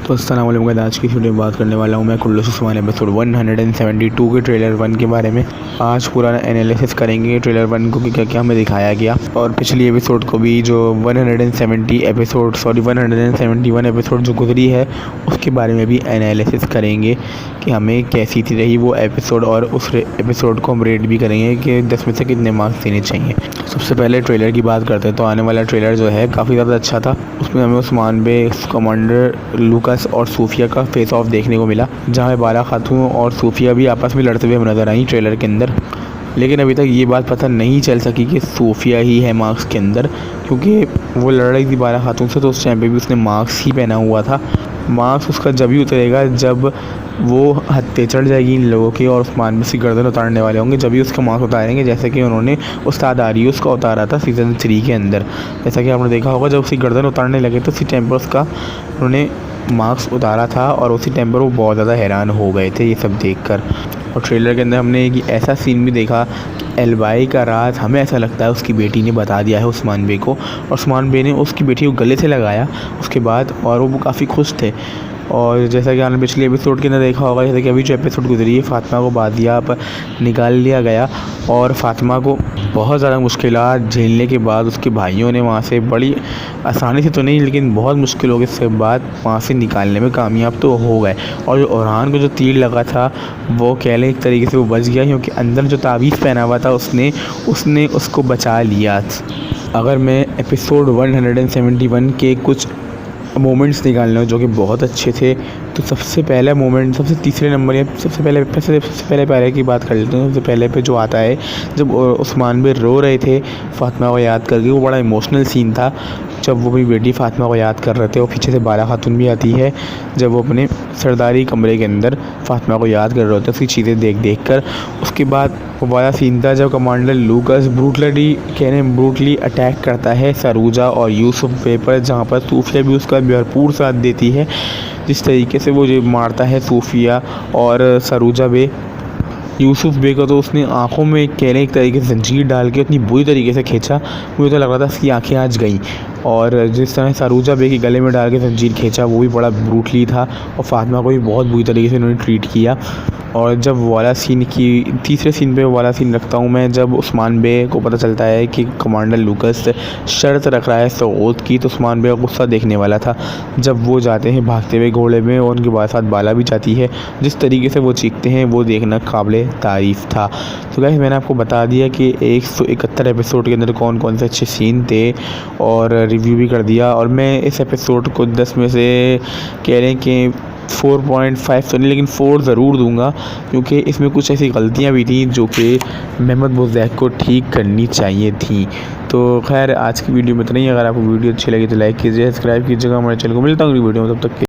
तो अस्सलाम वालेकुम। आज की वीडियो में बात करने वाला हूँ मैं कुल्लू उस्मान एपिसोड 172 के ट्रेलर 1 के बारे में। आज पूरा एनालिसिस करेंगे ट्रेलर 1 को कि क्या क्या हमें दिखाया गया, और पिछली एपिसोड को भी जो 171 एपिसोड जो गुजरी है उसके बारे में भी एनालिसिस करेंगे कि हमें कैसी थी रही वो एपिसोड, और उस एपिसोड को हम रेट भी करेंगे कि 10 में से कितने मार्क्स देने चाहिए। सबसे पहले ट्रेलर की बात करते हैं तो आने वाला ट्रेलर जो है काफ़ी ज़्यादा अच्छा था। उसमें हमें उस्मान बे, कमांडर लूकास और सूफिया का फेस ऑफ देखने को मिला, जहाँ बाला खातून और सूफिया भी आपस में लड़ते हुए नजर आई ट्रेलर के अंदर। लेकिन अभी तक ये बात पता नहीं चल सकी कि सूफिया ही है मार्क्स के अंदर, क्योंकि वो लड़ रही थी बाला खातून से तो उस टाइम पे भी उसने मार्क्स ही पहना हुआ था। मार्क्स उसका जब ही उतरेगा जब वो हत्ते चढ़ जाएगी इन लोगों की और उस्मान में से गर्दन उतारने वाले होंगे, जब भी उसका मार्क्स उतारेंगे, जैसे कि उन्होंने उस्ताद आरियूस का उतारा था सीज़न 3 के अंदर। जैसा कि आपने देखा होगा, जब उसकी गर्दन उतारने लगे तो उसी टाइम पर उसका उन्होंने मार्क्स उतारा था और उसी टाइम पर वो बहुत ज़्यादा हैरान हो गए थे ये सब देखकर। और ट्रेलर के अंदर हमने एक ऐसा सीन भी देखा कि एलवाई का राज हमें ऐसा लगता है उसकी बेटी ने बता दिया है उस्मान बे को, और उस्मान बे ने उसकी बेटी को गले से लगाया उसके बाद, और वो काफ़ी खुश थे। और जैसा कि आपने पिछले एपिसोड के अंदर देखा होगा, जैसे कि अभी जो एपिसोड गुजरी है, फ़ातिमा को बादिया पर निकाल लिया गया और फ़ातिमा को बहुत ज़्यादा मुश्किलात झेलने के बाद उसके भाइयों ने वहाँ से बड़ी आसानी से तो नहीं लेकिन बहुत मुश्किलों के बाद वहाँ से निकालने में कामयाब तो हो गए। और जो ओरहान को जो तीर लगा था वो कह लें एक तरीके से वो बच गया, क्योंकि अंदर जो तावीज़ पहना हुआ था उसने उसको बचा लिया। अगर मैं एपिसोड 171 के कुछ मोमेंट्स निकालने हो जो कि बहुत अच्छे थे, तो सबसे पहला मोमेंट, सबसे तीसरे नंबर या सबसे पहले की बात कर लेते हैं। सबसे पहले पे जो आता है जब उस्मान बे रो रहे थे फ़ातिमा को याद करके, वो बड़ा इमोशनल सीन था। जब वो अपनी बेटी फ़ातिमा को याद कर रहे थे और पीछे से बाला खातून भी आती है, जब वो अपने सरदारी कमरे के अंदर फ़ातिमा को याद कर रहे होते हैं उसकी चीज़ें देख कर। उसके बाद वो वाला सीन था जब कमांडर लूकास ब्रूटली अटैक करता है सरूजा और यूसुफ बे पर, जहाँ पर सूफिया भी उसका भरपूर साथ देती है। जिस तरीके से वो जो मारता है सूफिया और सरूजा बे, यूसुफ बे को तो उसने आँखों में कह लें एक तरीके से जंजीर डाल के इतनी बुरी तरीके से खींचा, मुझे तो लग रहा था उसकी आँखें आज गई। और जिस तरह सरूजा बे के गले में डाल के जंजीर खींचा वो भी बड़ा ब्रूटली था, और फ़ातिमा को भी बहुत बुरी तरीके से उन्होंने ट्रीट किया। और जब वाला सीन की तीसरे सीन पे वाला सीन रखता हूँ मैं, जब उस्मान बे को पता चलता है कि कमांडर लूकास शर्त रख रहा है सऊद की, तो उस्मान बे का गुस्सा देखने वाला था। जब वो जाते हैं भागते हुए घोड़े में और उनके साथ बाला भी जाती है, जिस तरीके से वो चीखते हैं वो देखना काबिले तारीफ़ था। तो गाइस मैंने आपको बता दिया कि 171 एपिसोड के अंदर कौन कौन से अच्छे सीन थे और रिव्यू भी कर दिया। और मैं इस एपिसोड को 10 में से कह रहे हैं कि 4.5 तो नहीं लेकिन 4 ज़रूर दूंगा, क्योंकि इसमें कुछ ऐसी गलतियां भी थी जो कि महमद बुज़ैक को ठीक करनी चाहिए थी। तो खैर आज की वीडियो में इतना ही। अगर आपको वीडियो अच्छी लगी तो लाइक कीजिए, सब्सक्राइब कीजिएगा हमारे चैनल को। मिलता हूँ अगली वीडियो में, तब तक